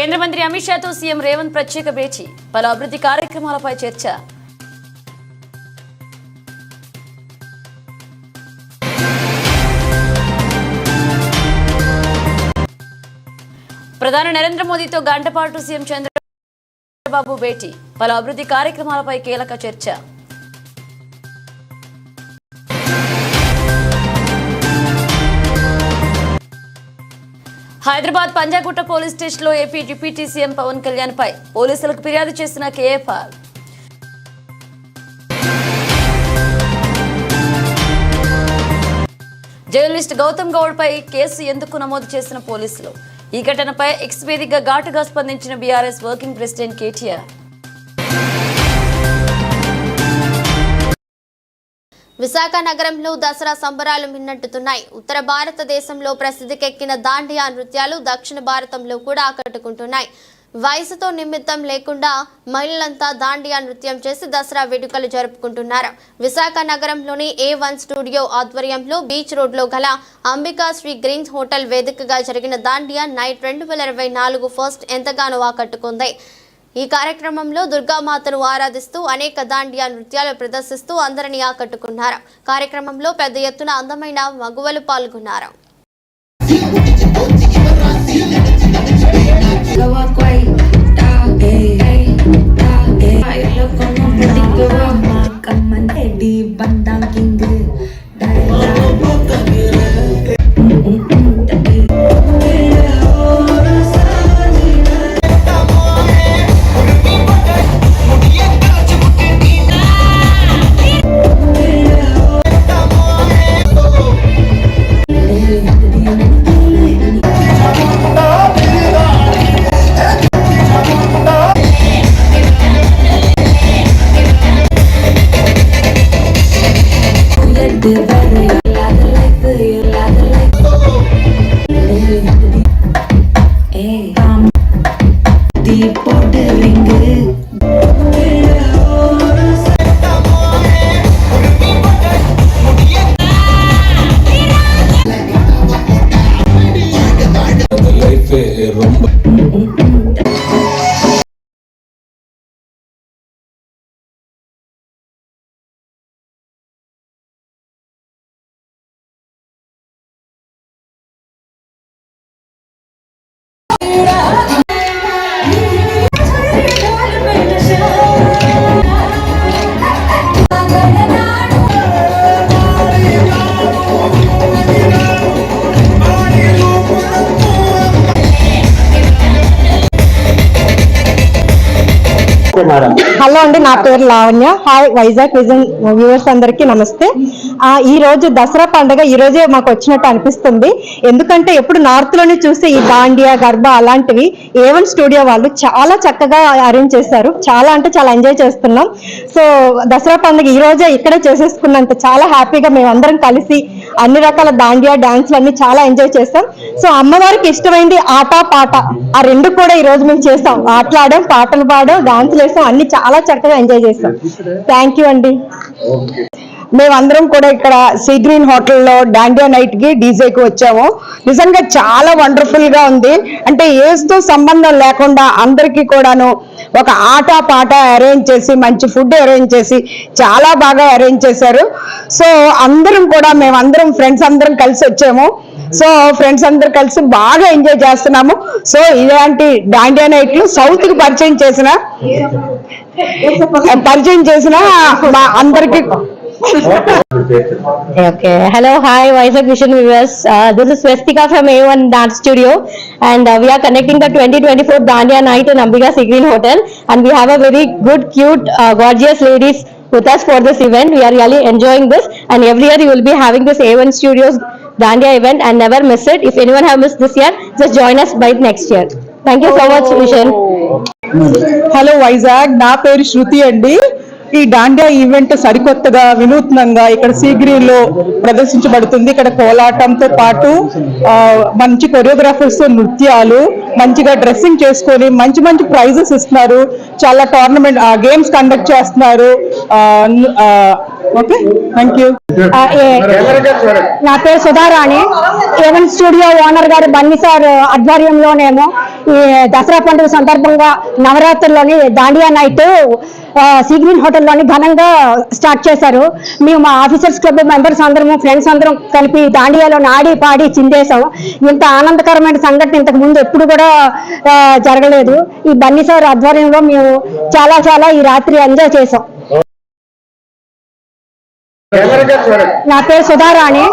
కేంద్ర మంత్రి అమిత్ షాతో సీఎం రేవంత్ ప్రత్యేక భేటీ, పలు అభివృద్ధి కార్యక్రమాలపై చర్చ. ప్రధాని నరేంద్ర మోదీతో గంట పాటు సీఎం చంద్రబాబు భేటీ, పలు అభివృద్ధి కార్యక్రమాలపై కీలక చర్చ. హైదరాబాద్ పంజాగుట్ట పోలీస్ స్టేషన్లో AP deputy CM Pawan Kalyan పై పోలీసులకు ఫిర్యాదు చేసిన కేఎఫ్ఆర్. జర్నలిస్ట్ గౌతమ్ గౌడ్ పై కేసు ఎందుకు నమోదు చేసిన పోలీసులు? ఈ ఘటనపై ఎక్స్ వేదికగా ఘాటుగా స్పందించిన BRS working president KTR. Visakha నగరంలో దసరా సంబరాలు మిన్నట్టుతున్నాయి. ఉత్తర భారతదేశంలో ప్రసిద్ధికెక్కిన దాండియా నృత్యాలు దక్షిణ భారతంలో కూడా ఆకట్టుకుంటున్నాయి. వయసుతో నిమిత్తం లేకుండా మహిళలంతా దాండియా నృత్యం చేసి దసరా వేడుకలు జరుపుకుంటున్నారు. విశాఖ నగరంలోని A1 స్టూడియో ఆధ్వర్యంలో బీచ్ రోడ్లో గల అంబికా శ్రీ గ్రీన్స్ హోటల్ వేదికగా జరిగిన దాండియా నైట్ 2024 ఫస్ట్ ఎంతగానో ఆకట్టుకుంది. ఈ కార్యక్రమంలో దుర్గామాతను ఆరాధిస్తూ అనేక దాండియా నృత్యాలు ప్రదర్శిస్తూ అందరినీ ఆకట్టుకున్నారు. కార్యక్రమంలో పెద్ద ఎత్తున అందమైన మగువలు పాల్గొన్నారు. హలో అండి, నా పేరు Lavanya. Hi Vizag vision viewers అందరికీ నమస్తే. ఈ రోజు దసరా పండుగ ఈ రోజే మాకు వచ్చినట్టు అనిపిస్తుంది. ఎందుకంటే ఎప్పుడు నార్త్ లోనే చూస్తే ఈ దాండియా గర్బా అలాంటివి A1 స్టూడియో వాళ్ళు చాలా చక్కగా అరేంజ్ చేశారు. చాలా అంటే చాలా ఎంజాయ్ చేస్తున్నాం. సో దసరా పండుగ ఈ రోజే ఇక్కడే చేసేసుకున్నంత చాలా హ్యాపీగా మేము అందరం కలిసి అన్ని రకాల దాండియా డాన్స్లు అన్ని చాలా ఎంజాయ్ చేస్తాం. సో అమ్మవారికి ఇష్టమైంది ఆట పాట, ఆ రెండు కూడా ఈ రోజు మేము చేస్తాం. ఆటలాడాం, పాటలు పాడాం, డాన్సులు వేస్తాం, అన్ని చాలా చక్కగా ఎంజాయ్ చేస్తాం. థ్యాంక్ యూ అండి. మేమందరం కూడా ఇక్కడ సీ గ్రీన్ హోటల్లో డాండియా నైట్ కి డీజేకి వచ్చాము. నిజంగా చాలా వండర్ఫుల్ గా ఉంది. అంటే ఏజ్ తో సంబంధం లేకుండా అందరికీ కూడాను ఒక ఆట పాట అరేంజ్ చేసి మంచి ఫుడ్ అరేంజ్ చేసి చాలా బాగా అరేంజ్ చేశారు. సో అందరం కూడా మేమందరం ఫ్రెండ్స్ అందరం కలిసి వచ్చాము. సో ఫ్రెండ్స్ అందరు కలిసి బాగా ఎంజాయ్ చేస్తున్నాము. సో ఇలాంటి డాండియా నైట్లు సౌత్ కి పరిచయం చేసిన మా అందరికి. Okay. Hello, hi, Vizag Vision viewers. This is Swastika from A1 Dance Studio, and we are connecting the 2024 Dandiya Night in Ambika Sea Green Hotel, and we have a very good, cute, gorgeous ladies with us for this event. We are really enjoying this, and every year you will be having this A1 Studios Dandiya event, and never miss it. If anyone have missed this year, just join us by next year. Thank you so much, Vision. Hello, Vizag. Na peru Shruti andi. ఈ dandiya event సరికొత్తగా వినూత్నంగా ఇక్కడ sea green లో ప్రదర్శించబడుతుంది. ఇక్కడ కోలాటంతో పాటు మంచి choreographers తో నృత్యాలు, మంచిగా డ్రెస్సింగ్ చేసుకొని మంచి మంచి ప్రైజెస్ ఇస్తున్నారు. చాలా టోర్నమెంట్ గేమ్స్ కండక్ట్ చేస్తున్నారు. Okay, thank you. నా పేరు సుధారాణి. ఏవన్ స్టూడియో ఓనర్ గారు బన్నీ సార్ ఆధ్వర్యంలోనేమో ఈ దసరా పండుగ సందర్భంగా నవరాత్రుల్లోని దాండియా నైట్ సీ గ్రీన్ హోటల్లోని ఘనంగా స్టార్ట్ చేశారు. మేము మా ఆఫీసర్స్ క్లబ్ మెంబర్స్ అందరము ఫ్రెండ్స్ అందరం కలిపి దాండియాలో ఆడి పాడి చిందేశాం. ఇంత ఆనందకరమైన సంఘటన ఇంతకు ముందు ఎప్పుడు కూడా జరగలేదు. ఈ బన్నీ సార్ ఆధ్వర్యంలో మేము చాలా ఈ రాత్రి ఎంజాయ్ చేసాం. నా పేరు సుధారాణి.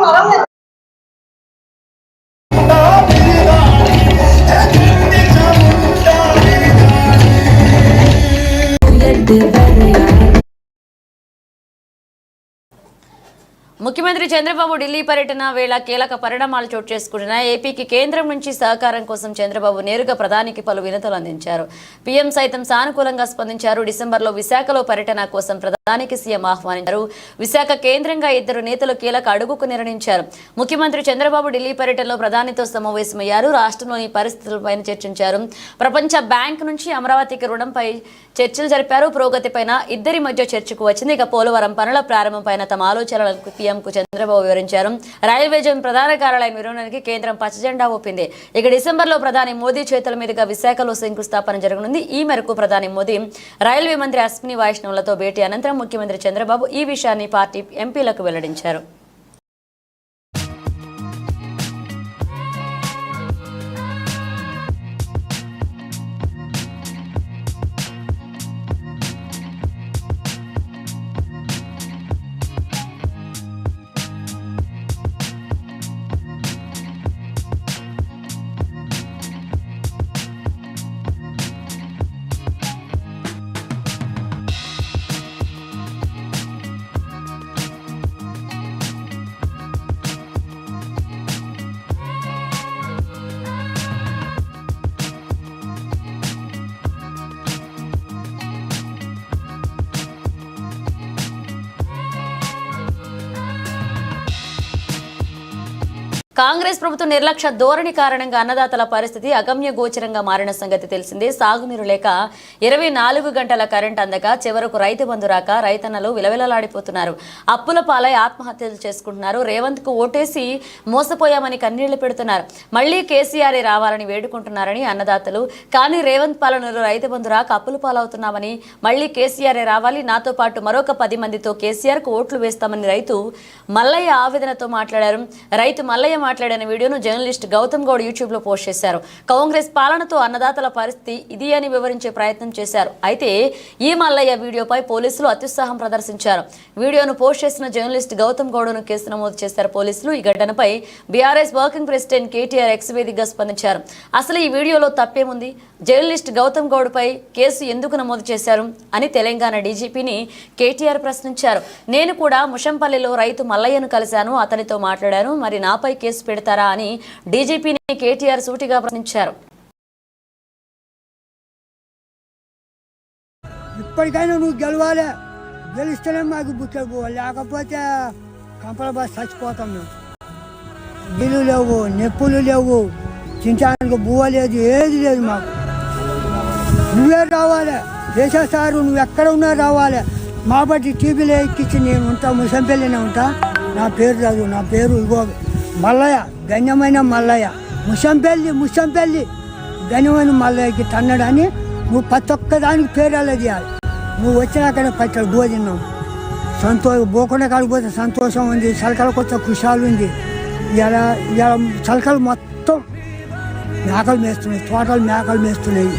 ముఖ్యమంత్రి చంద్రబాబు ఢిల్లీ పర్యటన వేళ కీలక పరిణామాలు చోటు చేసుకుంటున్నాయి. ఏపీకి కేంద్రం నుంచి సహకారం కోసం చంద్రబాబు నేరుగా ప్రధానికి పలు వినతులు అందించారు. పీఎం సైతం సానుకూలంగా స్పందించారు. డిసెంబర్లో విశాఖలో పర్యటన కోసం ప్రధానికి సీఎం ఆహ్వానించారు. విశాఖ కేంద్రంగా ఇద్దరు నేతలు కీలక అడుగుకు నిర్ణయించారు. ముఖ్యమంత్రి చంద్రబాబు ఢిల్లీ పర్యటనలో ప్రధానితో సమావేశమయ్యారు. రాష్ట్రంలోని పరిస్థితులపై చర్చించారు. ప్రపంచ బ్యాంక్ నుంచి అమరావతికి రుణంపై చర్చలు జరిపారు. పురోగతిపైన ఇద్దరి మధ్య చర్చకు వచ్చింది. ఇక పోలవరం పనుల ప్రారంభంపైన తమ ఆలోచనలకు పీఎంకు చంద్రబాబు వివరించారు. రైల్వే జోన్ ప్రధాన కార్యాలయం నిర్మాణానికి కేంద్రం పచ్చజెండా ఒప్పింది. ఇక డిసెంబర్లో ప్రధాని మోదీ చేతుల మీదుగా విశాఖలో శంకుస్థాపన జరగనుంది. ఈ మేరకు ప్రధాని మోదీ రైల్వే మంత్రి అశ్విని వైష్ణవులతో భేటీ అనంతరం ముఖ్యమంత్రి చంద్రబాబు ఈ విషయాన్ని పార్టీ ఎంపీలకు వెల్లడించారు. కాంగ్రెస్ ప్రభుత్వ నిర్లక్ష్య ధోరణి కారణంగా అన్నదాతల పరిస్థితి అగమ్య గోచరంగా మారిన సంగతి తెలిసిందే. సాగునీరు లేక 24 గంటల కరెంట్ అందక చివరకు రైతు బంధు రాక రైతన్నలు విలవిలలాడిపోతున్నారు. అప్పుల పాలై ఆత్మహత్యలు చేసుకుంటున్నారు. రేవంత్ కు ఓటేసి మోసపోయామని కన్నీళ్లు పెడుతున్నారు. మళ్లీ కేసీఆర్ రావాలని వేడుకుంటున్నారని అన్నదాతలు. కానీ రేవంత్ పాలనలో రైతు బంధు రాక అప్పుల పాలవుతున్నామని మళ్లీ కేసీఆర్ రావాలి, నాతో పాటు మరొక 10 మందితో కేసీఆర్ కు ఓట్లు వేస్తామని రైతు మల్లయ్య ఆవేదనతో మాట్లాడారు. రైతు మల్లయ్య మాట్లాడిన వీడియోను జర్నలిస్ట్ గౌతమ్ గౌడ్ యూట్యూబ్ లో పోస్ట్ చేశారు. కాంగ్రెస్ పాలనతో అన్నదాతల పరిస్థితి ఇది అని వివరించే ప్రయత్నం చేశారు. అయితే ఈ మల్లయ్య వీడియోపై పోలీసులు అత్యుత్సాహం ప్రదర్శించారు. వీడియోను పోస్ట్ చేసిన జర్నలిస్ట్ గౌతమ్ గౌడ్ను కేసు నమోదు చేశారు పోలీసులు. ఈ ఘటనపై BRS working president KTR X వేదికగా స్పందించారు. అసలు ఈ వీడియోలో తప్పేముంది? జర్నలిస్ట్ గౌతమ్ గౌడ్ పై కేసు ఎందుకు నమోదు చేశారు అని తెలంగాణ డీజీపీని కేటీఆర్ ప్రశ్నించారు. నేను కూడా ముషంపల్లిలో రైతు మల్లయ్యను కలిశాను, అతనితో మాట్లాడాను, మరి నాపై కేసు పెడతారా అని డీజీపీని కేటీఆర్ సూటిగా ప్రశ్నించారు. ఇప్పటికైనా నువ్వు గెలవాలి, గెలిస్తేనే మాకు బుక్కలు పోవాలి, లేకపోతే కంపల బస్ చచ్చిపోతాం. మేము నీళ్ళు లేవు, నెప్పులు లేవు, చించడానికి బువ్వ లేదు, ఏది లేదు మాకు. నువ్వే రావాలి, దేశసారు నువ్వు ఎక్కడ ఉన్నా రావాలి. మా బట్టి టీవీలో ఎక్కించి నేను ఉంటా, ముసంపల్లినే ఉంటా. నా పేరు రాదు, నా పేరు ఇగో మల్లయ్య, గణ్యమైన మల్లయ్య. ముసంపల్లి గణ్యమైన మల్లయ్యకి తన్నడని నువ్వు ప్రతి ఒక్కదానికి పేరాలు చేయాలి. నువ్వు వచ్చినాకనే పచ్చడి భోజనం పోకుండా కాడిపోతే సంతోషం ఉంది. చలకలకు వచ్చే కుషాలు ఉంది. ఇలా చలకలు మొత్తం మేకలు మేస్తున్నాయి, తోటలు మేకలు మేస్తున్నాయి.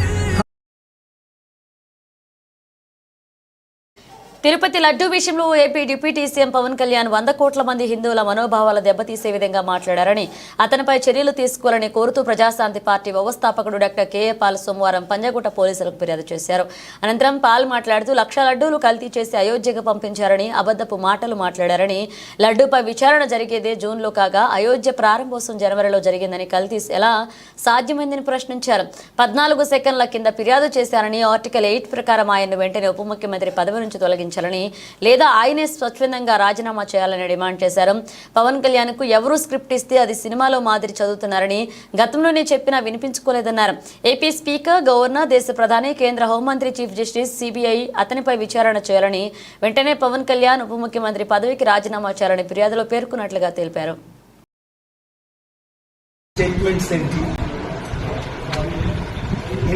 తిరుపతి లడ్డూ విషయంలో AP deputy CM Pawan Kalyan 100 కోట్ల మంది హిందువుల మనోభావాల దెబ్బతీసే విధంగా మాట్లాడారని, అతనిపై చర్యలు తీసుకోవాలని కోరుతూ ప్రజాశాంతి పార్టీ వ్యవస్థాపకుడు డాక్టర్ కేఏ పాల్ సోమవారం పంజాగుట్ట పోలీసులకు ఫిర్యాదు చేశారు. అనంతరం పాల్ మాట్లాడుతూ 1,00,000 లడ్డూలు కల్తీ చేసి అయోధ్యకు పంపించారని, అబద్ధపు మాటలు మాట్లాడారని, లడ్డూపై విచారణ జరిగేదే జూన్లో కాగా అయోధ్య ప్రారంభోత్సవం జనవరిలో జరిగిందని, కల్తీ ఎలా సాధ్యమైందని ప్రశ్నించారు. 14 సెకండ్ల కింద ఫిర్యాదు చేశారని, ఆర్టికల్ 8 ప్రకారం ఆయన్ను వెంటనే ఉప ముఖ్యమంత్రి పదవి నుంచి తొలగించారు. కొనసాగించాలని లేదా ఆయనే స్వచ్ఛందంగా రాజీనామా చేయాలని డిమాండ్ చేశారు. పవన్ కళ్యాణ్ కు ఎవరు స్క్రిప్ట్ ఇస్తే అది సినిమాలో మాదిరి చదువుతున్నారని గతంలోనే చెప్పినా వినిపించుకోలేదన్నారు. ఏపీ స్పీకర్, గవర్నర్, దేశ ప్రధాని, కేంద్ర హోంమంత్రి, చీఫ్ జస్టిస్, సిబిఐ అతనిపై విచారణ చేయాలని, వెంటనే పవన్ కళ్యాణ్ ఉప ముఖ్యమంత్రి పదవికి రాజీనామా చేయాలని ఫిర్యాదులో పేర్కొన్నట్లుగా తెలిపారు.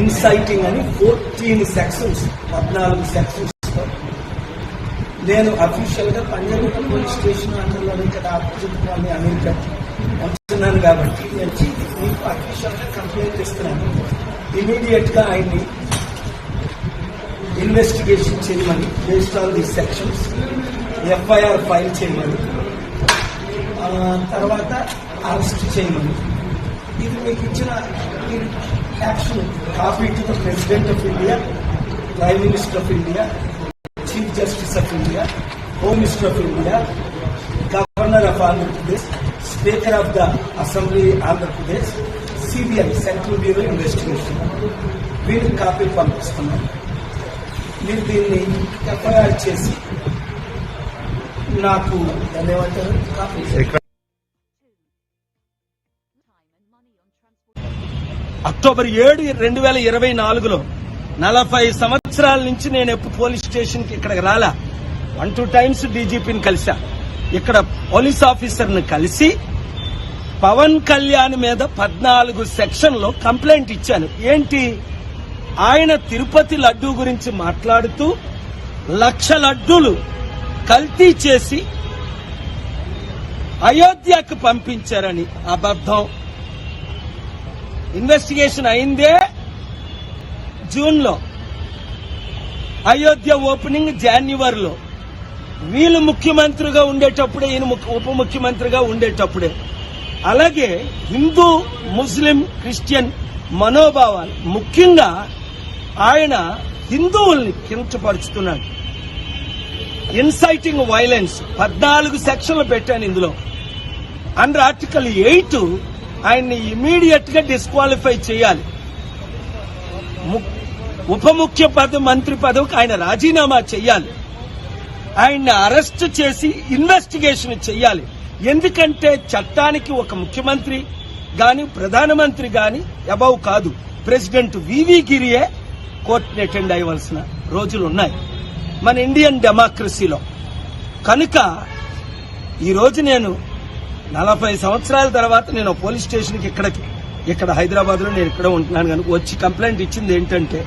ఇన్సైటింగ్ అని 14 సెక్షన్స్ నేను అఫీషియల్ గా పంజాగుట్ట పోలీస్ స్టేషన్ అండర్లో ఇక్కడ ఆపోజిట్ వాళ్ళని అమెరికా ఉంటున్నాను కాబట్టి నేను మీకు అఫీషియల్ గా కంప్లైంట్ ఇస్తున్నాను. ఇమీడియట్ గా ఆయన్ని ఇన్వెస్టిగేషన్ చేయమని, based on the sections FIR file చేయమని, తర్వాత అరెస్ట్ చేయమని. ఇది మీకు ఇచ్చిన action copy to the president of India, prime minister of India, chief justice of India, home minister of India, governor of Andhra Pradesh, speaker of the assembly Andhra Pradesh, CBI central bureau investigation వీళ్ళకి copy పంపిస్తున్నాం. మీరు దీన్ని FIR చేసి నాకు ధన్యవాదాలు copy. October 7, 2024లో 40 సంవత్సరాల నుంచి నేను ఎప్పుడు పోలీస్ స్టేషన్ కి ఇక్కడికి రాలా. 1-2 టైమ్స్ డీజీపీని కలిసా. ఇక్కడ పోలీస్ ఆఫీసర్ని కలిసి పవన్ కళ్యాణ్ మీద 14 సెక్షన్లో కంప్లైంట్ ఇచ్చాను. ఏంటి, ఆయన తిరుపతి లడ్డూ గురించి మాట్లాడుతూ 1,00,000 లడ్డూలు కల్తీ చేసి అయోధ్యకు పంపించారని అబద్ధం. ఇన్వెస్టిగేషన్ అయిందే జూన్లో, అయోధ్య ఓపెనింగ్ జనవరిలో. వీళ్ళు ముఖ్యమంత్రిగా ఉండేటప్పుడే, ఈయన ఉప ముఖ్యమంత్రిగా ఉండేటప్పుడే. అలాగే హిందూ, ముస్లిం, క్రిస్టియన్ మనోభావాలు, ముఖ్యంగా ఆయన హిందువుల్ని కించపరుచుతున్నాడు. ఇన్సైటింగ్ వైలెన్స్ 14 సెక్షన్లు పెట్టాను ఇందులో. అండర్ ఆర్టికల్ 8 ఆయన్ని ఇమీడియట్ గా డిస్క్వాలిఫై చేయాలి. ఉప ముఖ్య మంత్రి పదవికి ఆయన రాజీనామా చేయాలి. ఆయన్ని అరెస్ట్ చేసి ఇన్వెస్టిగేషన్ చేయాలి. ఎందుకంటే చట్టానికి ఒక ముఖ్యమంత్రి గాని, ప్రధానమంత్రి గాని అబౌవ్ కాదు. ప్రెసిడెంట్ వివి గిరియే కోర్టుని అటెండ్ అయ్యవలసిన రోజులు ఉన్నాయి మన ఇండియన్ డెమోక్రసీలో. కనుక ఈరోజు నేను 40 సంవత్సరాల తర్వాత నేను పోలీస్ స్టేషన్కి ఇక్కడ హైదరాబాద్ లో నేను ఇక్కడ ఉంటున్నాను కనుక వచ్చి కంప్లైంట్ ఇచ్చింది ఏంటంటే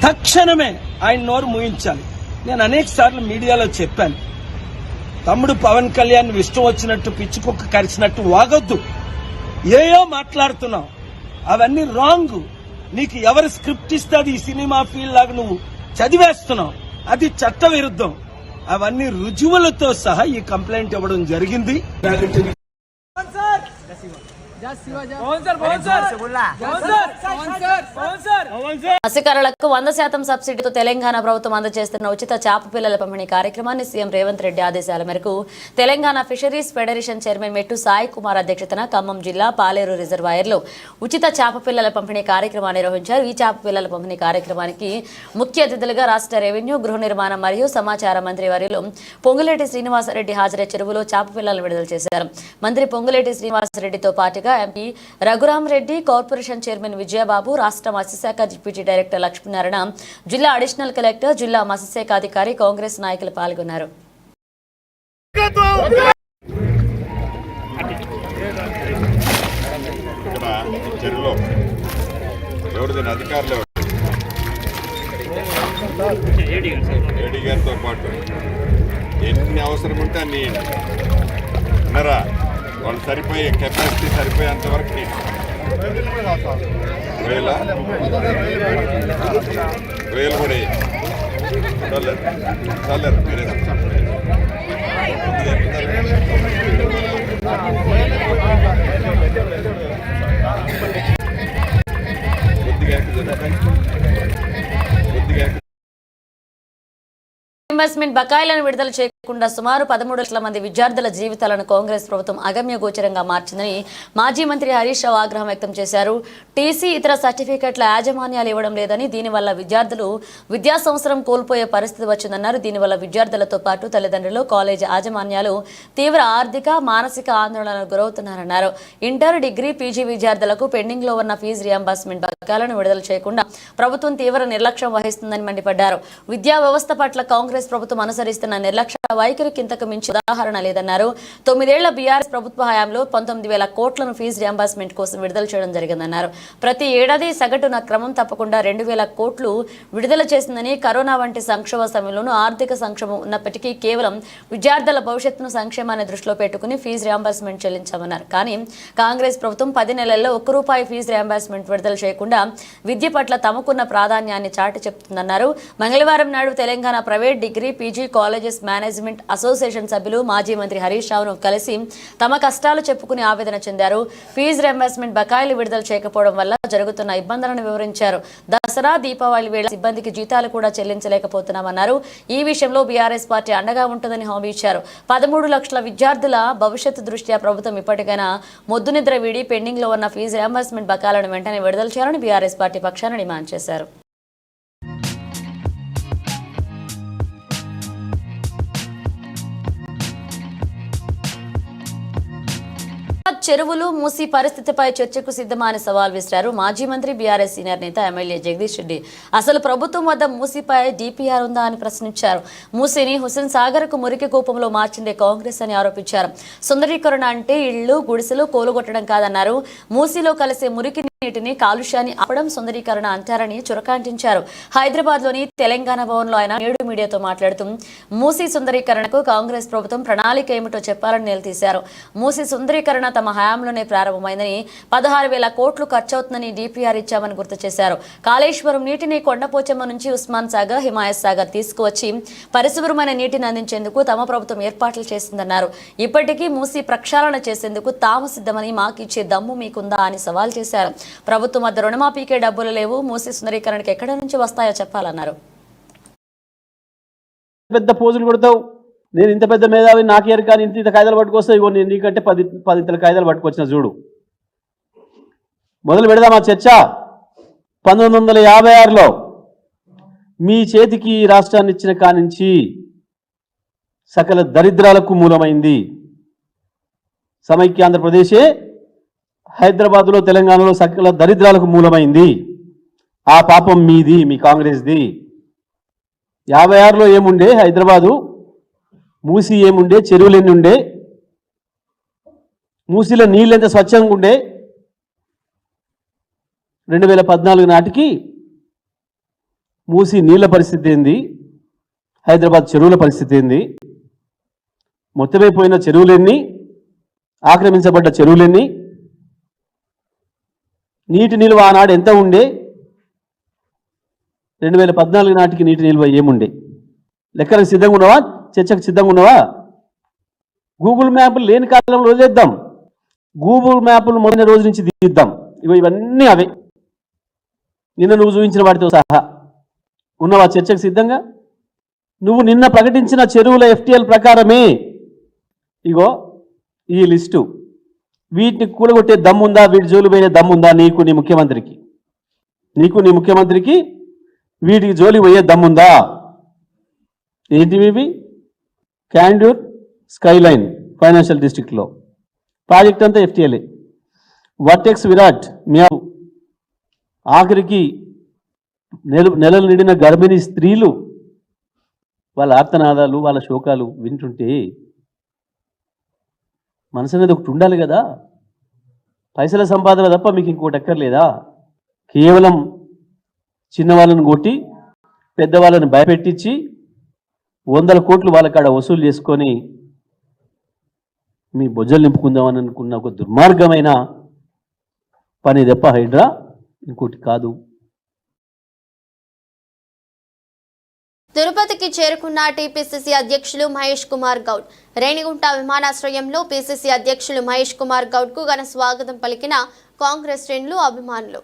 తక్షణమే ఆయన నోరు మూయించాలి. నేను అనేక సార్లు మీడియాలో చెప్పాను, తమ్ముడు పవన్ కళ్యాణ్ ఇష్టం వచ్చినట్టు పిచ్చి కుక్క కరిచినట్టు వాగొద్దు. ఏయో మాట్లాడుతున్నావు, అవన్నీ రాంగ్. నీకు ఎవరు స్క్రిప్ట్ ఇస్తే అది ఈ సినిమా ఫీల్డ్ లాగా నువ్వు చదివేస్తున్నావు, అది చట్ట విరుద్ధం. అవన్నీ రుజువులతో సహా ఈ కంప్లైంట్ ఇవ్వడం జరిగింది. మత్స్యకారులకు 100% సబ్సిడీతో తెలంగాణ ప్రభుత్వం అందజేస్తున్న ఉచిత చేప పిల్లల పంపిణీ కార్యక్రమాన్ని సీఎం రేవంత్ రెడ్డి ఆదేశాల మేరకు తెలంగాణ ఫిషరీస్ ఫెడరేషన్ చైర్మన్ మెట్టు సాయి కుమార్ అధ్యక్షతన ఖమ్మం జిల్లా పాలేరు రిజర్వాయర్లో ఉచిత చేప పిల్లల పంపిణీ కార్యక్రమాన్ని నిర్వహించారు. ఈ చేప పిల్లల పంపిణీ కార్యక్రమానికి ముఖ్య అతిథులుగా రాష్ట్ర రెవెన్యూ, గృహ నిర్మాణం మరియు సమాచార మంత్రి వర్యులు పొంగులేటి శ్రీనివాసరెడ్డి హాజరై చెరువులో చేప పిల్లలను విడుదల చేశారు. మంత్రి పొంగులేటి శ్రీనివాసరెడ్డితో పాటుగా MP Raghuram Reddy, corporation chairman Vijaya Babu, రాష్ట్ర మత్స్యశాఖ డిప్యూటీ డైరెక్టర్ లక్ష్మీనారాయణ, జిల్లా అడిషనల్ కలెక్టర్, జిల్లా మత్స్యశాఖ అధికారి, కాంగ్రెస్ నాయకులు పాల్గొన్నారు. ఎన్ని అవసరం ఉంటే అన్ని విన్నారా, వాళ్ళు సరిపోయే కెపాసిటీ సరిపోయేంత వరకు వేలు కూడా చాలరు మీరే రీఇంబర్స్మెంట్ బకాయిలను విడుదల చేయకుండా సుమారు 13 లక్షల మంది విద్యార్థుల జీవితాలను కాంగ్రెస్ ప్రభుత్వం అగమ్య గోచరంగా మార్చిందని మాజీ మంత్రి హరీష్ రావు ఆగ్రహం వ్యక్తం చేశారు. టీసీ ఇతర సర్టిఫికెట్ల యాజమాన్యాలు ఇవ్వడం లేదని, దీనివల్ల విద్యార్థులు విద్యా సంవత్సరం కోల్పోయే పరిస్థితి వచ్చిందన్నారు. దీనివల్ల విద్యార్థులతో పాటు తల్లిదండ్రులు, కాలేజీ యాజమాన్యాలు తీవ్ర ఆర్థిక, మానసిక ఆందోళనకు గురవుతున్నారన్నారు. ఇంటర్, డిగ్రీ, పీజీ విద్యార్థులకు పెండింగ్ లో ఉన్న ఫీజు రియంబర్స్మెంట్ బకాయిలను విడుదల చేయకుండా ప్రభుత్వం తీవ్ర నిర్లక్ష్యం వహిస్తుందని మండిపడ్డారు. విద్యా వ్యవస్థ పట్ల కాంగ్రెస్ ప్రభుత్వం అనుసరిస్తున్న నిర్లక్ష్య వైఖరికి ఇంతకు మించి ఉదాహరణ లేదన్నారు. 9 ఏళ్ల బీఆర్ఎస్ ప్రభుత్వ హయాంలో 19,000 కోట్లను ఫీజు రియంబర్స్మెంట్ కోసం విడుదల చేయడం జరిగిందన్నారు. ప్రతి ఏడాది సగటున క్రమం తప్పకుండా 2,000 కోట్లు విడుదల చేసిందని, కరోనా వంటి సంక్షోభ సమయంలోనూ ఆర్థిక సంక్షోభం ఉన్నప్పటికీ కేవలం విద్యార్థుల భవిష్యత్తును, సంక్షేమాన్ని దృష్టిలో పెట్టుకుని ఫీజు రియంబర్స్మెంట్ చెల్లించామన్నారు. కానీ కాంగ్రెస్ ప్రభుత్వం 10 నెలల్లో ₹1 ఫీజు రియంబర్స్మెంట్ విడుదల చేయకుండా విద్య పట్ల తమకున్న ప్రాధాన్యాన్ని చాటి చెప్తుందన్నారు. మంగళవారం నాడు Telangana private, degree, PG colleges management association సభ్యులు మాజీ మంత్రి హరీష్ రావును కలిసి తమ కష్టాలు చెప్పుకుని ఆవేదన చెందారు. ఫీజు రియంబర్స్మెంట్ బకాయిలు విడుదల చేయకపోవడం వల్ల జరుగుతున్న ఇబ్బందులను వివరించారు. దసరా, దీపావళి వేళ సిబ్బందికి జీతాలు కూడా చెల్లించలేకపోతున్నామన్నారు. ఈ విషయంలో బీఆర్ఎస్ పార్టీ అండగా ఉంటుందని హామీ ఇచ్చారు. 13 లక్షల విద్యార్థుల భవిష్యత్తు దృష్ట్యా ప్రభుత్వం ఇప్పటికైనా మొద్దు నిద్ర వీడి పెండింగ్ లో ఉన్న ఫీజు రియంబర్స్మెంట్ బకాయిలను వెంటనే విడుదల చేయాలని బీఆర్ఎస్ పార్టీ పక్షాన డిమాండ్ చేశారు. చెరువులు మూసి పరిస్థితిపై చర్చకు సిద్ధమా అని సవాల్ విసిరారు మాజీ మంత్రి, బీఆర్ఎస్ సీనియర్ నేత ఎమ్మెల్యే జగదీష్ రెడ్డి. అసలు ప్రభుత్వం వద్ద మూసిపై డిపిఆర్ ఉందా అని ప్రశ్నించారు. మూసిని హుస్సేన్ సాగర్ కు మురికి కూపంలో మార్చిందే కాంగ్రెస్ అని ఆరోపించారు. సుందరీకరణ అంటే ఇళ్లు, గుడిసెలు కూలగొట్టడం కాదన్నారు. మూసిలో కలిసే మురికి నీటిని, కాలుష్యాన్ని ఆపడం సుందరీకరణ అంటారని చురకాంటించారు. హైదరాబాద్ లోని తెలంగాణ భవన్ లో ఆయన నేడు మీడియాతో మాట్లాడుతూ మూసి సుందరీకరణకు కాంగ్రెస్ ప్రభుత్వం ప్రణాళిక ఏమిటో చెప్పాలని నిలదీశారు. మూసి సుందరీకరణ తమ హయాంలోనే ప్రారంభమైందని, 16,000 కోట్లు ఖర్చవుతుందని డిపిఆర్ ఇచ్చామని గుర్తు చేశారు. కాళేశ్వరం నీటిని కొండపోచమ్మ నుంచి ఉస్మాన్ సాగర్, హిమాయత్ సాగర్ తీసుకువచ్చి పరిశుభ్రమైన నీటిని అందించేందుకు తమ ప్రభుత్వం ఏర్పాట్లు చేసిందన్నారు. ఇప్పటికీ మూసి ప్రక్షాళన చేసేందుకు తాము సిద్ధమని, మాకిచ్చే దమ్ము మీకుందా అని సవాల్ చేశారు. ప్రభుత్వం వద్ద రుణమాఫీకే డబ్బులు లేవు, మూసి సుందరీకరణకు ఎక్కడి నుంచి వస్తాయో చెప్పాలన్నారు. పెద్ద పోజులు కొడతావు, నేను ఇంత పెద్ద మేధావి, నాకేరు కానీ ఇంత కాయిదాలు పట్టుకొస్తావు, ఇగో నేను నీకంటే 10 కాయిదాలు పట్టుకొచ్చిన చూడు. మొదలు పెడదామా చర్చ. 1956లో మీ చేతికి రాష్ట్రాన్ని ఇచ్చిన కానించి సకల దరిద్రాలకు మూలమైంది సమైక్య ఆంధ్రప్రదేశే. హైదరాబాద్లో, తెలంగాణలో సకల దరిద్రాలకు మూలమైంది. ఆ పాపం మీది, మీ కాంగ్రెస్ది. 56లో ఏముండే హైదరాబాదు, మూసి ఏముండే, చెరువులు ఎన్ని ఉండే, మూసిలో నీళ్ళు ఎంత స్వచ్ఛంగా ఉండే. 2014 నాటికి మూసి నీళ్ళ పరిస్థితి ఏంది, హైదరాబాద్ చెరువుల పరిస్థితి ఏంది, మొత్తమైపోయిన చెరువులెన్ని, ఆక్రమించబడ్డ చెరువులెన్ని, నీటి నిల్వ ఆనాడు ఎంత ఉండే, 2014 నాటికి నీటి నిల్వ ఏముండే. లెక్కలకు సిద్ధంగా ఉన్నావా, చర్చకు సిద్ధంగా ఉన్నావా? గూగుల్ మ్యాప్లు లేని కాలంలో వదిలేద్దాం, గూగుల్ మ్యాప్లు మొదటి రోజు నుంచి తీద్దాం. ఇవన్నీ అవే, నిన్న నువ్వు చూపించిన వాటితో సహా ఉన్నవా చర్చకు సిద్ధంగా? నువ్వు నిన్న ప్రకటించిన చెరువుల ఎఫ్టీఎల్ ప్రకారమే ఇగో ఈ లిస్టు. వీటిని కూలగొట్టే దమ్ముందా, వీటి జోలు పోయే దమ్ముందా నీకు, నీ ముఖ్యమంత్రికి? నీకు, నీ ముఖ్యమంత్రికి వీటికి జోలి పోయే దమ్ముందా? ఏంటివి ఇవి? క్యాండ్యూర్, స్కైలైన్ ఫైనాన్షియల్ డిస్ట్రిక్ట్లో ప్రాజెక్ట్ అంతా ఎఫ్టీఎల్ఏ. వర్టెక్స్, విరాట్, మియావు. ఆఖరికి నెలలు నిండిన గర్భిణీ స్త్రీలు వాళ్ళ ఆర్తనాదాలు, వాళ్ళ శోకాలు వింటుంటే మనసు అనేది ఒకటి ఉండాలి కదా. పైసల సంపాదన తప్ప మీకు ఇంకోటి ఎక్కర్లేదా? కేవలం చిన్నవాళ్ళని కొట్టి పెద్దవాళ్ళని భయపెట్టించి 100 కోట్లు వాళ్ళ కాడ వసూలు చేసుకొని మీ బొజ్జలు నింపుకుందామని అనుకున్న ఒక దుర్మార్గమైన పని తప్ప హైడ్రా ఇంకోటి కాదు. తిరుపతికి చేరుకున్న టీపీసీసీ అధ్యక్షులు మహేష్ కుమార్ గౌడ్. రేణిగుంట విమానాశ్రయంలో పీసీసీ అధ్యక్షులు మహేష్ కుమార్ గౌడ్ కు ఘన స్వాగతం పలికిన కాంగ్రెస్ శ్రేణులు, అభిమానులు.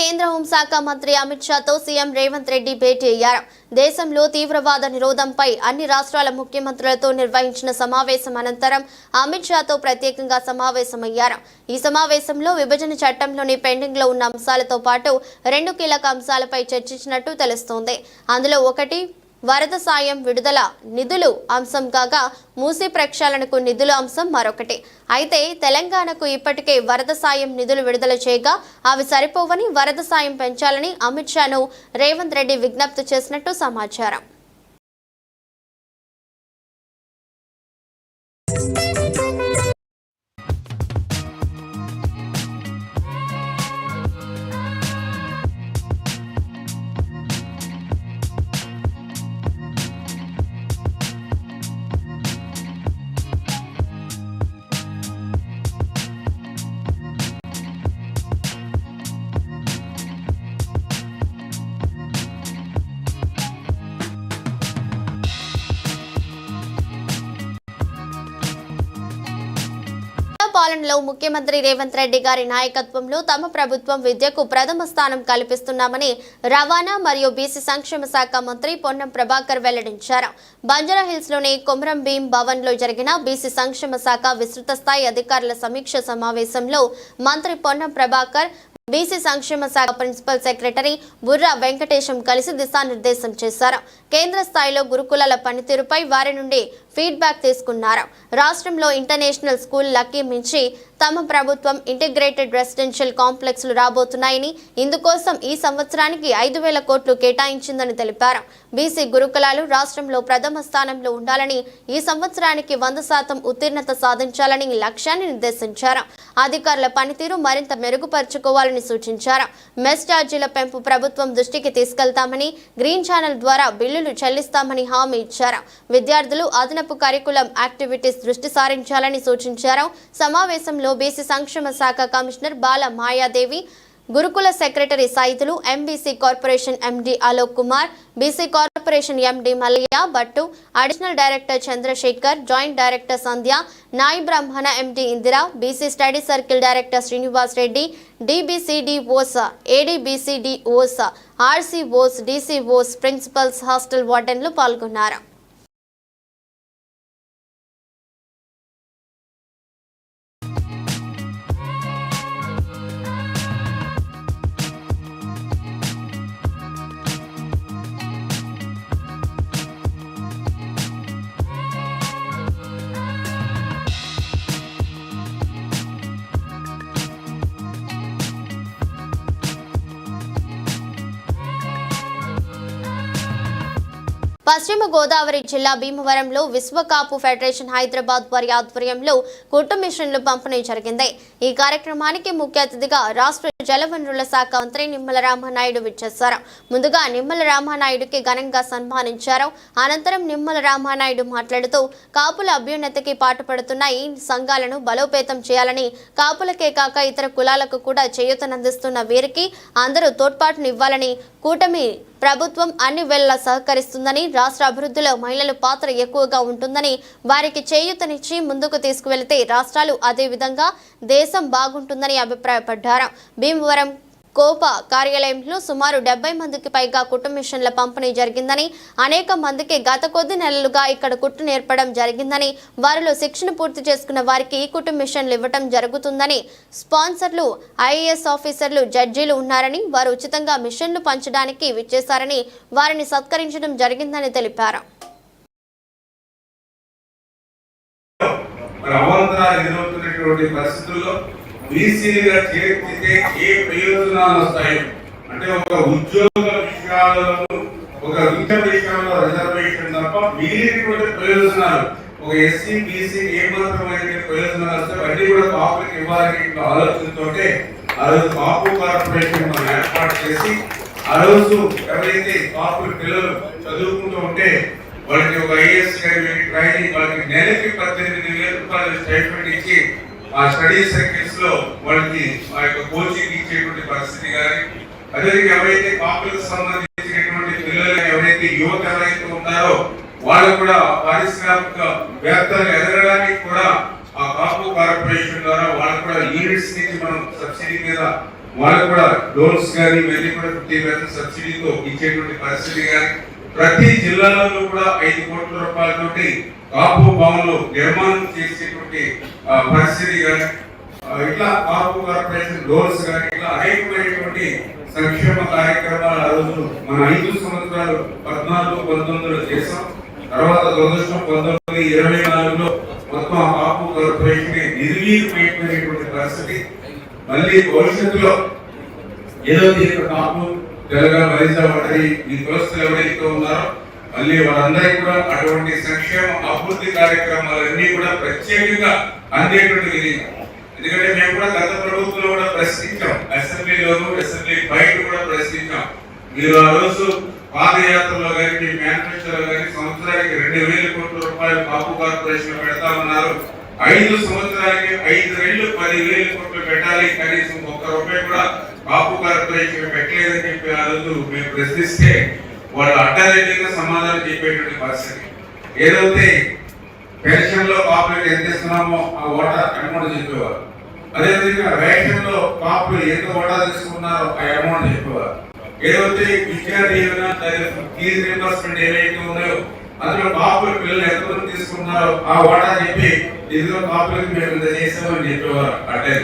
కేంద్ర హోంశాఖ మంత్రి అమిత్ షాతో సీఎం రేవంత్ రెడ్డి భేటీ అయ్యారు. దేశంలో తీవ్రవాద నిరోధంపై అన్ని రాష్ట్రాల ముఖ్యమంత్రులతో నిర్వహించిన సమావేశం అనంతరం అమిత్ షాతో ప్రత్యేకంగా సమావేశమయ్యారు. ఈ సమావేశంలో విభజన చట్టంలోని పెండింగ్ లో ఉన్న అంశాలతో పాటు 2 కీలక అంశాలపై చర్చించినట్టు తెలుస్తోంది. అందులో ఒకటి వరద సాయం విడుదల నిధులు అంశం కాగా మూసీ ప్రక్షాళనకు నిధుల అంశం మరొకటి. అయితే తెలంగాణకు ఇప్పటికే వరద సాయం నిధులు విడుదల చేయగా అవి సరిపోవని వరద సాయం పెంచాలని అమిత్ షాను రేవంత్ రెడ్డి విజ్ఞప్తి చేసినట్టు సమాచారం. పాలనలో ముఖ్యమంత్రి రేవంత్ రెడ్డి గారి నాయకత్వంలో తమ ప్రభుత్వం విద్యకు ప్రథమ స్థానం కల్పిస్తున్నామని రవాణా మరియు బీసీ సంక్షేమ శాఖ మంత్రి పొన్నం ప్రభాకర్ వెల్లడించారు. బంజారాహిల్స్ లోని కొమరం భీం భవన్ లో జరిగిన బీసీ సంక్షేమ శాఖ విస్తృత స్థాయి అధికారుల సమీక్ష సమావేశంలో మంత్రి పొన్నం ప్రభాకర్ బీసీ సంక్షేమ శాఖ ప్రిన్సిపల్ సెక్రటరీ బుర్రా వెంకటేశం కలిసి దిశానిర్దేశం చేశారు. కేంద్ర స్థాయిలో గురుకులాల పనితీరుపై వారి నుండి ఫీడ్బ్యాక్ తీసుకున్నారు. రాష్ట్రంలో ఇంటర్నేషనల్ స్కూల్ లకి మించి తమ ప్రభుత్వం ఇంటిగ్రేటెడ్ రెసిడెన్షియల్ కాంప్లెక్స్లు రాబోతున్నాయని, ఇందుకోసం ఈ సంవత్సరానికి 5,000 కోట్లు కేటాయించిందని తెలిపారు. బీసీ గురుకులాలు రాష్ట్రంలో ప్రథమ స్థానంలో ఉండాలని, ఈ సంవత్సరానికి 100% ఉత్తీర్ణత సాధించాలని లక్ష్యాన్ని నిర్దేశించారు. అధికారుల పనితీరు మరింత మెరుగుపరుచుకోవాలని సూచించారు. మెస్ ఛార్జీల పెంపు ప్రభుత్వం దృష్టికి తీసుకెళ్తామని, గ్రీన్ ఛానల్ ద్వారా బిల్లులు చెల్లిస్తామని హామీ ఇచ్చారు. విద్యార్థులు అదనపు కరికులం యాక్టివిటీస్ దృష్టి సారించాలని సూచించారు. సమావేశంలో బీసీ సంక్షేమ శాఖ commissioner Bala Mayadevi, Gurukula secretary Saitulu, MBC corporation MD Alok Kumar, BC corporation MD Mallaiah Bhattu, additional director Chandrasekhar, joint director Sandhya, Nayi Brahmana MD Indira, BC study circle director Srinivas Reddy, DBCDOs, ADBCDOs, RCOs, DCOs, principals, hostel వార్డెన్లు పాల్గొన్నారు. పశ్చిమ గోదావరి జిల్లా భీమవరంలో విశ్వకాపు ఫెడరేషన్ హైదరాబాద్ వారి ఆధ్వర్యంలో కుట్టు మిషన్లు పంపిణీ జరిగింది. ఈ కార్యక్రమానికి ముఖ్య అతిథిగా రాష్ట్ర జలవనరుల శాఖ మంత్రి నిమ్మల రామానాయుడు విచ్చేశారు. ముందుగా నిమ్మల రామానాయుడుకి ఘనంగా సన్మానించారు. అనంతరం నిమ్మల రామానాయుడు మాట్లాడుతూ కాపుల అభ్యున్నతికి పాటుపడుతున్న ఈ సంఘాలను బలోపేతం చేయాలని, కాపులకే కాక ఇతర కులాలకు కూడా చేయూతనందిస్తున్న వీరికి అందరూ తోడ్పాటునివ్వాలని, కూటమి ప్రభుత్వం అన్ని వేళలా సహకరిస్తుందని, రాష్ట్ర అభివృద్ధిలో మహిళల పాత్ర ఎక్కువగా ఉంటుందని, వారికి చేయూతనిచ్చి ముందుకు తీసుకువెళితే రాష్ట్రాలు అదే విధంగా దేశం బాగుంటుందని అభిప్రాయపడ్డారు. భీమవరం కోప కార్యాలయంలో సుమారు 70 మందికి పైగా కుట్టు మిషన్ల పంపిణీ జరిగిందని, అనేక మందికి గత కొద్ది నెలలుగా ఇక్కడ కుట్టు నేర్పడం జరిగిందని, వారిలో శిక్షణ పూర్తి చేసుకున్న వారికి ఈ కుట్టు మిషన్లు ఇవ్వడం జరుగుతుందని, స్పాన్సర్లు ఐఏఎస్ ఆఫీసర్లు, జడ్జీలు ఉన్నారని, వారు ఉచితంగా మిషన్లు పంచడానికి విచ్చేశారని, వారిని సత్కరించడం జరిగిందని తెలిపారు. బీసీలుగా చేర్చితే ఏ ప్రయోజనాలు వస్తాయి అంటే ఒక ఉద్యోగ విషయాలను, ఒక విద్య విషయంలో రిజర్వేషన్ తప్ప మిగిలినటువంటి ప్రయోజనాలు, ఒక ఎస్సీ బీసీ ఏమాత్రమైన ప్రయోజనాలు వస్తే అన్ని కూడా కాపులకు ఇవ్వాలని ఆలోచనతోటే ఆ రోజు కాపు కార్పొరేషన్ మనం ఏర్పాటు చేసి, ఆ రోజు ఎవరైతే కాపు పిల్లలు చదువుకుంటూ ఉంటే వాళ్ళకి ఒక ఐఏఎస్ ట్రైనింగ్, వాళ్ళకి నెలకి 18,000 రూపాయలు స్టైపెండ్ ఇచ్చి ఆ స్టడీ సర్కిల్స్ లో వాళ్ళకి ఆ యొక్క కోచింగ్ ఇచ్చేటువంటి పరిస్థితి కానీ, అదే ఎవరైతే కాపులకు సంబంధించినటువంటి పిల్లలు ఎవరైతే యువత ఎవరైతే ఉన్నారో వాళ్ళు కూడా పారిశ్రామిక వేత్తలు ఎదగడానికి కూడా ఆ కాపు కార్పొరేషన్ ద్వారా వాళ్ళు కూడా యూనిట్స్ నుంచి మనం సబ్సిడీ మీద వాళ్ళు కూడా లోన్స్ కానీ ఇవన్నీ కూడా 50% సబ్సిడీతో ఇచ్చేటువంటి పరిస్థితి కానీ, ప్రతి జిల్లాలో కూడా 5 కోట్ల రూపాయలతోటి కాపు భవన్లు నిర్మాణం చేసేటువంటి పరిస్థితి కానీ, ఇట్లా కాపు కార్పొరేషన్ లోన్స్ కానీ, ఇట్లా అనేకమైనటువంటి సంక్షేమ కార్యక్రమాలు ఆ రోజు మన 5 సంవత్సరాలు 14-19 చేసాం. తర్వాత దురదృష్టం 1924లో మొత్తం కాపు కార్పొరేషన్ నిర్వీర్యమైనటువంటి పరిస్థితి. మళ్ళీ భవిష్యత్తులో ఏదో దీనికి కాపు తెలంగాణ వైద్య ఈ కులస్తులు ఎవరైతే ఉన్నారో మళ్ళీ వాళ్ళందరికీ కూడా అటువంటి సంక్షేమ అభివృద్ధి కార్యక్రమాలన్నీ కూడా ప్రత్యేకంగా అందేటువంటి విధంగా, ఎందుకంటే మేము కూడా గత ప్రభుత్వంలో కూడా ప్రశ్నించాం, అసెంబ్లీలోనూ అసెంబ్లీ బయట కూడా ప్రశ్నించాం. మీరు ఆ రోజు పాదయాత్రలో కానీ మీ మేనిఫెస్టోలో కానీ సంవత్సరానికి 2,000 కోట్ల రూపాయలు కాపు కార్పొరేషన్ పెడతామన్నారు. 5 సంవత్సరాలకి 5 రెళ్ళు 10,000 కోట్లు పెట్టాలి, కనీసం ఒక్క రూపాయి కూడా కాపు కార్పొరేషన్ పెట్టలేదని చెప్పి ఆ రోజు మేము ప్రశ్నిస్తే వాళ్ళు అడ్డరేట్గా సమాధానం చెప్పేటువంటి పరిస్థితి. ఏదైతే పెన్షన్ లో కాపులకు ఎంత ఇస్తున్నామో ఆ ఓటా అమౌంట్ చెప్పేవారు, అదేవిధంగా రేషన్ లో కాపులు ఎంత ఓటా తీసుకున్నారో ఆ అమౌంట్ చెప్పేవారు. ఏదైతే విద్యా దీవెన ఫీజు రీంబర్స్మెంట్ ఏవైతే ఉన్నాయో అందులో కాపుల పిల్లలు ఎంతమంది తీసుకున్నారో ఆ ఓటా చెప్పి ఇదిగో కాపులకు మేము ఇంత చేసామని చెప్పేవారు అడ్డే.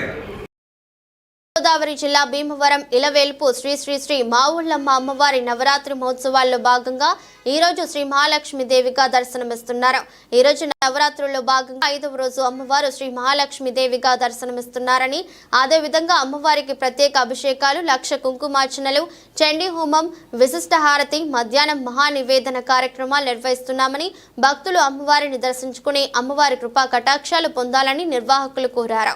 గోదావరి జిల్లా భీమవరం ఇలవేల్పు శ్రీ శ్రీ శ్రీ మావుళ్ళమ్మ అమ్మవారి నవరాత్రి మహోత్సవాల్లో భాగంగా ఈ రోజు శ్రీ మహాలక్ష్మి దేవిగా దర్శనమిస్తున్నారు. ఈ రోజు నవరాత్రుల్లో భాగంగా 5వ రోజు అమ్మవారు శ్రీ మహాలక్ష్మి దేవిగా దర్శనమిస్తున్నారని, అదేవిధంగా అమ్మవారికి ప్రత్యేక అభిషేకాలు, 1,00,000 కుంకుమార్చనలు, చండీ హోమం, విశిష్ట హారతి, మధ్యాహ్నం మహానివేదన కార్యక్రమాలు నిర్వహిస్తున్నామని, భక్తులు అమ్మవారిని దర్శించుకుని అమ్మవారి కృపా కటాక్షాలు పొందాలని నిర్వాహకులు కోరారు.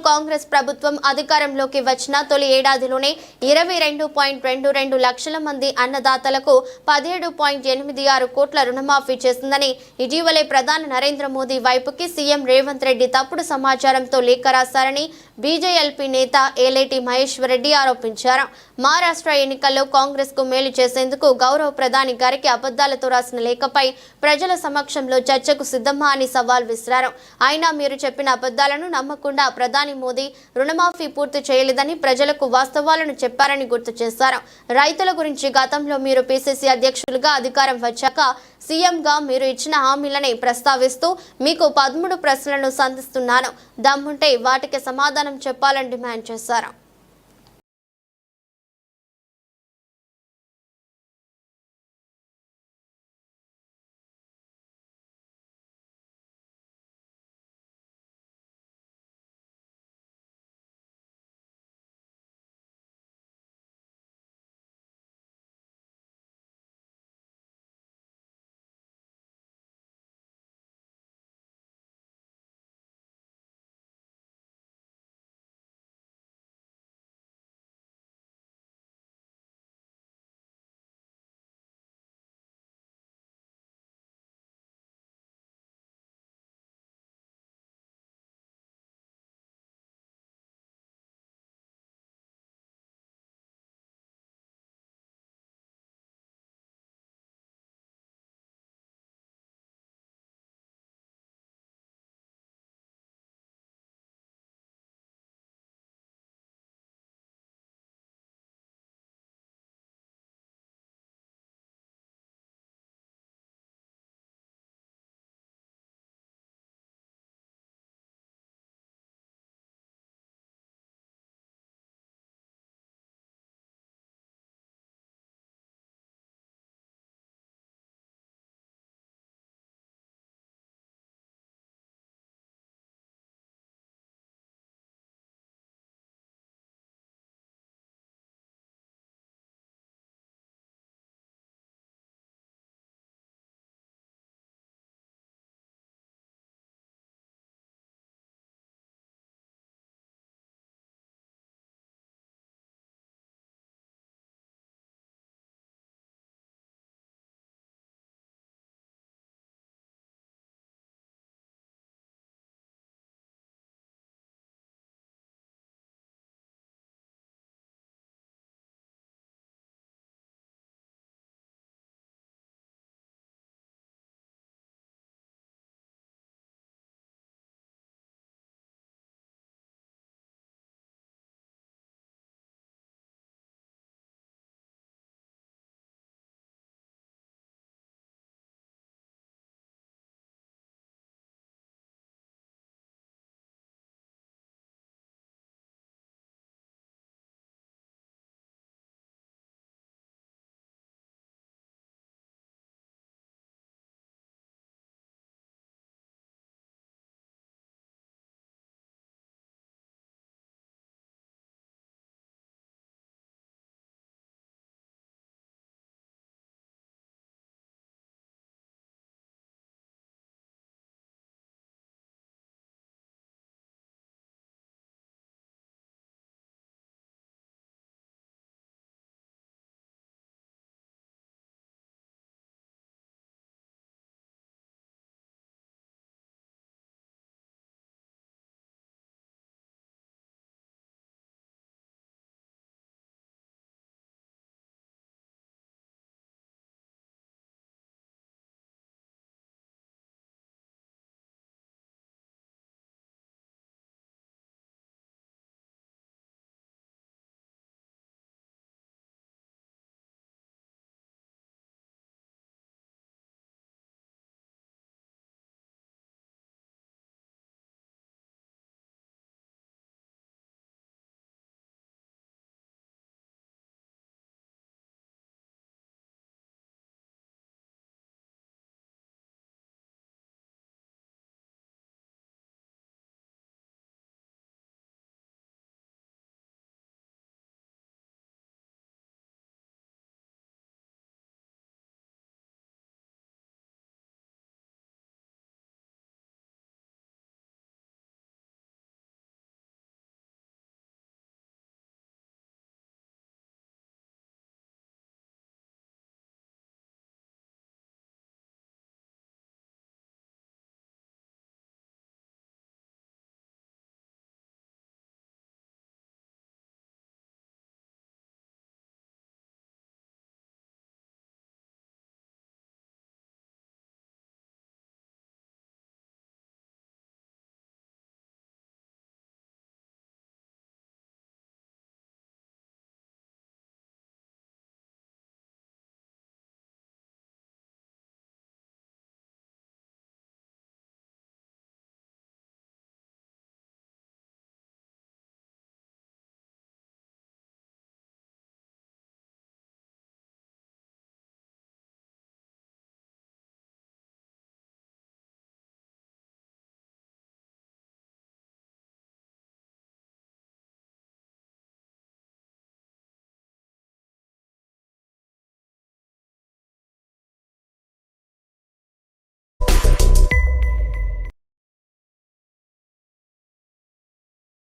కాంగ్రెస్ ప్రభుత్వం అధికారంలోకి వచ్చిన తొలి ఏడాదిలోనే 22.22 లక్షల మంది అన్నదాతలకు 17.86 కోట్ల రుణమాఫీ చేసిందని, ఇటీవలే ప్రధాని నరేంద్ర మోదీ వైపుకి సీఎం రేవంత్ రెడ్డి తప్పుడు సమాచారంతో లేఖ రాశారని బీజేఎల్పీ నేత ఏలేటి మహేశ్వర్ రెడ్డి ఆరోపించారు. మహారాష్ట్ర ఎన్నికల్లో కాంగ్రెస్ కు మేలు చేసేందుకు గౌరవ ప్రధాని గారికి అబద్దాలతో రాసిన లేఖపై ప్రజల సమక్షంలో చర్చకు సిద్ధమా అని సవాల్ విసిరారు. అయినా మీరు చెప్పిన అబద్దాలను నమ్మకుండా ప్రధాని మోదీ రుణమాఫీ పూర్తి చేయలేదని, ప్రజలకు వాస్తవాలను చెప్పారని గుర్తు చేశారు. రైతుల గురించి గతంలో మీరు పీసీసీ అధ్యక్షులుగా అధికారం వచ్చాక సీఎంగా మీరు ఇచ్చిన హామీలని ప్రస్తావిస్తూ మీకు 13 ప్రశ్నలను సంధిస్తున్నాను. దమ్ముంటే వాటికి సమాధానం చెప్పాలని డిమాండ్ చేశారు.